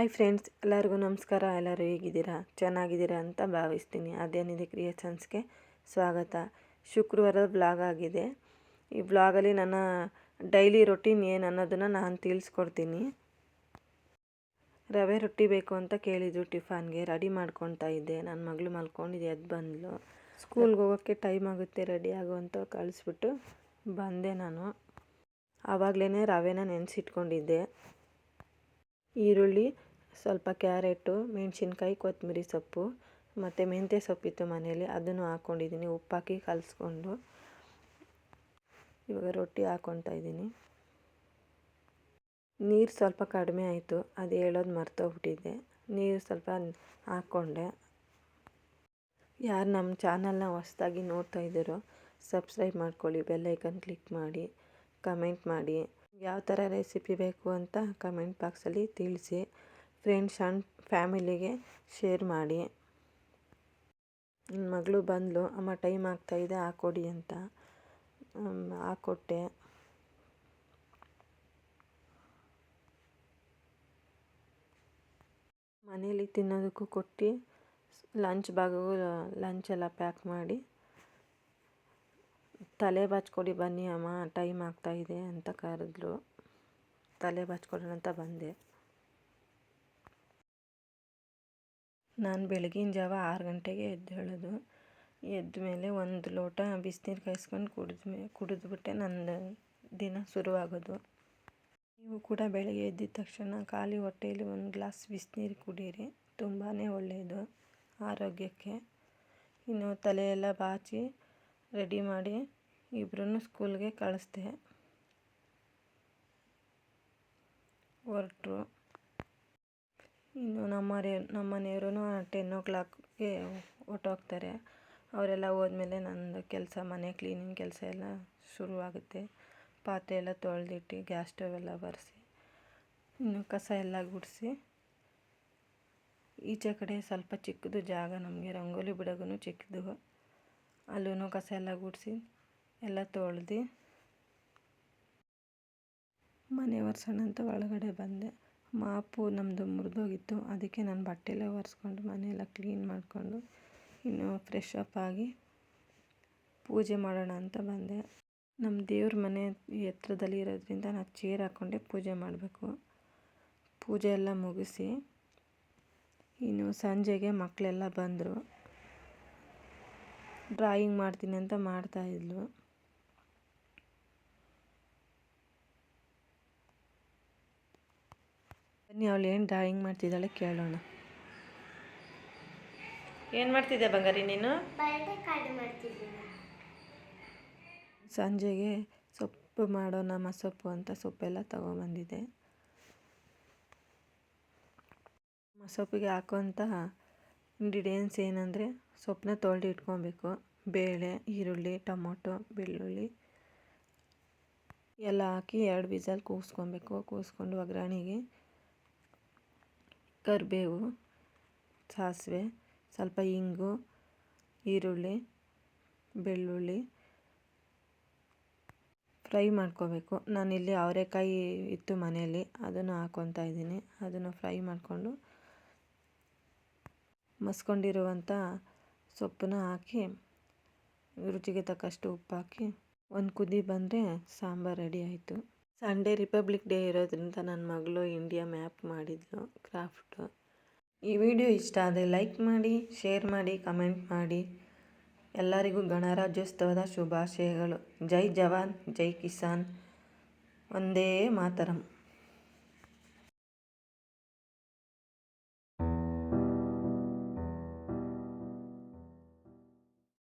Hi friends, ಎಲ್ಲರಿಗೂ ನಮಸ್ಕಾರ. ಎಲ್ಲರೂ ಹೇಗಿದ್ದೀರಾ? ಚೆನ್ನಾಗಿದ್ದೀರಾ ಅಂತ ಭಾವಿಸ್ತೀನಿ. ಅದೇನಿದೆ ಕ್ರಿಯೇಷನ್ಸ್ಗೆ ಸ್ವಾಗತ. ಶುಕ್ರವಾರದ ವ್ಲಾಗ್ ಆಗಿದೆ. ಈ ವ್ಲಾಗಲ್ಲಿ ನನ್ನ ಡೈಲಿ ರೊಟೀನ್ ಏನು ಅನ್ನೋದನ್ನು ನಾನು ತಿಳಿಸ್ಕೊಡ್ತೀನಿ. ರವೆ ರೊಟ್ಟಿ ಬೇಕು ಅಂತ ಕೇಳಿದ್ರು. ಟಿಫನ್ಗೆ ರೆಡಿ ಮಾಡ್ಕೊತಾ ಇದ್ದೆ. ನನ್ನ ಮಗಳು ಮಲ್ಕೊಂಡಿದ್ದೆ, ಎದ್ದು ಬಂದಳು. ಸ್ಕೂಲ್ಗೆ ಹೋಗೋಕ್ಕೆ ಟೈಮ್ ಆಗುತ್ತೆ, ರೆಡಿ ಆಗು ಅಂತ ಕಳಿಸ್ಬಿಟ್ಟು ಬಂದೆ ನಾನು. ಆವಾಗಲೇ ರವೆನ ನೆನೆಸಿಟ್ಕೊಂಡಿದ್ದೆ. ಈರುಳ್ಳಿ, ಸ್ವಲ್ಪ ಕ್ಯಾರೆಟು, ಮೆಣಸಿನ್ಕಾಯಿ, ಕೊತ್ತಂಬರಿ ಸೊಪ್ಪು ಮತ್ತು ಮೆಂತ್ಯ ಸೊಪ್ಪಿತ್ತು ಮನೇಲಿ, ಅದನ್ನು ಹಾಕ್ಕೊಂಡಿದ್ದೀನಿ. ಉಪ್ಪಾಕಿ ಕಲಿಸ್ಕೊಂಡು ಇವಾಗ ರೊಟ್ಟಿ ಹಾಕ್ಕೊತಾ ಇದ್ದೀನಿ. ನೀರು ಸ್ವಲ್ಪ ಕಡಿಮೆ ಆಯಿತು, ಅದು ಹೇಳೋದು ಮರ್ತೋಗ್ಬಿಟ್ಟಿದ್ದೆ. ನೀರು ಸ್ವಲ್ಪ ಹಾಕ್ಕೊಂಡೆ. ಯಾರು ನಮ್ಮ ಚಾನಲ್ನ ಹೊಸ್ದಾಗಿ ನೋಡ್ತಾ ಇದ್ದೀರೋ ಸಬ್ಸ್ಕ್ರೈಬ್ ಮಾಡ್ಕೊಳ್ಳಿ, ಬೆಲ್ ಐಕನ್ ಕ್ಲಿಕ್ ಮಾಡಿ, ಕಮೆಂಟ್ ಮಾಡಿ. ಯಾವ ಥರ ರೆಸಿಪಿ ಬೇಕು ಅಂತ ಕಮೆಂಟ್ ಬಾಕ್ಸಲ್ಲಿ ತಿಳಿಸಿ. ಫ್ರೆಂಡ್ಸ್ ಆ್ಯಂಡ್ ಫ್ಯಾಮಿಲಿಗೆ ಶೇರ್ ಮಾಡಿ. ನನ್ನ ಮಗಳು ಬಂದಳು, ಅಮ್ಮ ಟೈಮ್ ಆಗ್ತಾಯಿದೆ ಹಾಕ್ಕೊಡಿ ಅಂತ ಹಾಕ್ಕೊಟ್ಟೆ. ಮನೇಲಿ ತಿನ್ನೋದಕ್ಕೂ ಕೊಟ್ಟು ಲಂಚ್ ಬ್ಯಾಗಿಗೂ ಲಂಚೆಲ್ಲ ಪ್ಯಾಕ್ ಮಾಡಿ, ತಲೆ ಬಾಚ್ಕೊಡಿ ಬನ್ನಿ ಅಮ್ಮ ಟೈಮ್ ಆಗ್ತಾಯಿದೆ ಅಂತ ಕರೆದ್ರು. ತಲೆ ಬಾಚ್ಕೊಡೋಣ ಅಂತ ಬಂದೆ. ನಾನು ಬೆಳಗಿನ ಜಾವ 6 ಗಂಟೆಗೆ ಎದ್ದೇಳೋದು. ಎದ್ದ ಮೇಲೆ ಒಂದು ಲೋಟ ಬಿಸಿನೀರು ಕಾಯಿಸ್ಕೊಂಡು ಕುಡಿದ್ಬಿಟ್ಟೆ ನನ್ನ ದಿನ ಶುರುವಾಗೋದು. ನೀವು ಕೂಡ ಬೆಳಗ್ಗೆ ಎದ್ದಿದ ತಕ್ಷಣ ಖಾಲಿ ಹೊಟ್ಟೆಯಲ್ಲಿ ಒಂದು ಗ್ಲಾಸ್ ಬಿಸಿನೀರು ಕುಡೀರಿ, ತುಂಬಾ ಒಳ್ಳೆಯದು ಆರೋಗ್ಯಕ್ಕೆ. ಇನ್ನು ತಲೆಯೆಲ್ಲ ಬಾಚಿ ರೆಡಿ ಮಾಡಿ ಇಬ್ಬರನ್ನು ಸ್ಕೂಲ್ಗೆ ಕಳಿಸ್ದೆ. ಹೊರಟರು. ಇನ್ನು ನಮ್ಮ ಮನೆಯವರು 10 o'clockಗೆ ಹೊರಟೋಗ್ತಾರೆ. ಅವರೆಲ್ಲ ಹೋದ್ಮೇಲೆ ನನ್ನದು ಕೆಲಸ, ಮನೆ ಕ್ಲೀನಿಂಗ್ ಕೆಲಸ ಎಲ್ಲ ಶುರುವಾಗುತ್ತೆ. ಪಾತ್ರೆ ಎಲ್ಲ ತೊಳೆದಿಟ್ಟು ಗ್ಯಾಸ್ ಸ್ಟವ್ ಎಲ್ಲ ಒರೆಸಿ, ಇನ್ನು ಕಸ ಎಲ್ಲ ಗುಡಿಸಿ, ಈಚೆ ಕಡೆ ಸ್ವಲ್ಪ ಚಿಕ್ಕದು ಜಾಗ ನಮಗೆ, ರಂಗೋಲಿ ಬಿಡೋಗೂ ಚಿಕ್ಕದು. ಅಲ್ಲೂ ಕಸ ಎಲ್ಲ ಗುಡಿಸಿ ಎಲ್ಲ ತೊಳೆದು ಮನೆ ಒರೆಸೋಣ ಅಂತ ಒಳಗಡೆ ಬಂದೆ. ಮಾಪು ನಮ್ಮದು ಮುರಿದೋಗಿತ್ತು, ಅದಕ್ಕೆ ನಾನು ಬಟ್ಟೆ ಎಲ್ಲ ಒರೆಸ್ಕೊಂಡು ಮನೆಯೆಲ್ಲ ಕ್ಲೀನ್ ಮಾಡಿಕೊಂಡು ಇನ್ನು ಫ್ರೆಶ್ ಅಪ್ ಆಗಿ ಪೂಜೆ ಮಾಡೋಣ ಅಂತ ಬಂದೆ. ನಮ್ಮ ದೇವ್ರ ಮನೆ ಎತ್ತರದಲ್ಲಿ ಇರೋದ್ರಿಂದ ನಾನು ಚೇರ್ ಹಾಕ್ಕೊಂಡೆ ಪೂಜೆ ಮಾಡಬೇಕು. ಪೂಜೆ ಎಲ್ಲ ಮುಗಿಸಿ ಇನ್ನು ಸಂಜೆಗೆ ಮಕ್ಕಳೆಲ್ಲ ಬಂದರು. ಡ್ರಾಯಿಂಗ್ ಮಾಡ್ತೀನಿ ಅಂತ ಮಾಡ್ತಾಯಿದ್ಲು. ಬನ್ನಿ ಅವಳು ಏನು ಡ್ರಾಯಿಂಗ್ ಮಾಡ್ತಿದ್ದಾಳೆ ಕೇಳೋಣ. ಏನು ಮಾಡ್ತಿದ್ದೆ ಬಂಗಾರಿ ನೀನು? ಸಂಜೆಗೆ ಸೊಪ್ಪು ಮಾಡೋಣ, ಮಸೊಪ್ಪು ಅಂತ ಸೊಪ್ಪೆಲ್ಲ ತೊಗೊಂಬಂದಿದ್ದೆ. ಮಸೊಪ್ಪಿಗೆ ಹಾಕುವಂಥ ಇಂಗ್ರೀಡಿಯೆಂಟ್ಸ್ ಏನಂದರೆ, ಸೊಪ್ಪನ್ನ ತೊಳೆದು ಇಟ್ಕೊಬೇಕು. ಬೇಳೆ, ಈರುಳ್ಳಿ, ಟೊಮೊಟೊ, ಬೆಳ್ಳುಳ್ಳಿ ಎಲ್ಲ ಹಾಕಿ 2 ವಿಸಲ್ ಕೂಗಿಸ್ಕೊಬೇಕು. ಕೂಗಿಸ್ಕೊಂಡು ಒಗ್ಗರಣೆಗೆ ಕರಿಬೇವು, ಸಾಸಿವೆ, ಸ್ವಲ್ಪ ಇಂಗು, ಈರುಳ್ಳಿ, ಬೆಳ್ಳುಳ್ಳಿ ಫ್ರೈ ಮಾಡ್ಕೋಬೇಕು. ನಾನಿಲ್ಲಿ ಅವರೆಕಾಯಿ ಇತ್ತು ಮನೆಯಲ್ಲಿ, ಅದನ್ನು ಹಾಕ್ಕೊತಾ ಇದ್ದೀನಿ. ಅದನ್ನು ಫ್ರೈ ಮಾಡಿಕೊಂಡು ಮಸ್ಕೊಂಡಿರುವಂಥ ಸೊಪ್ಪನ್ನ ಹಾಕಿ ರುಚಿಗೆ ತಕ್ಕಷ್ಟು ಉಪ್ಪು ಹಾಕಿ ಒಂದು ಕುದಿ ಬಂದರೆ ಸಾಂಬಾರು ರೆಡಿ ಆಯಿತು. ಸಂಡೇ ರಿಪಬ್ಲಿಕ್ ಡೇ ಇರೋದ್ರಿಂದ ನನ್ನ ಮಗಳು ಇಂಡಿಯಾ ಮ್ಯಾಪ್ ಮಾಡಿದ್ಲು, ಕ್ರಾಫ್ಟು. ಈ ವಿಡಿಯೋ ಇಷ್ಟ ಆದರೆ ಲೈಕ್ ಮಾಡಿ, ಶೇರ್ ಮಾಡಿ, ಕಮೆಂಟ್ ಮಾಡಿ. ಎಲ್ಲರಿಗೂ ಗಣರಾಜ್ಯೋತ್ಸವದ ಶುಭಾಶಯಗಳು. ಜೈ ಜವಾನ್, ಜೈ ಕಿಸಾನ್, ವಂದೇ ಮಾತರಂ.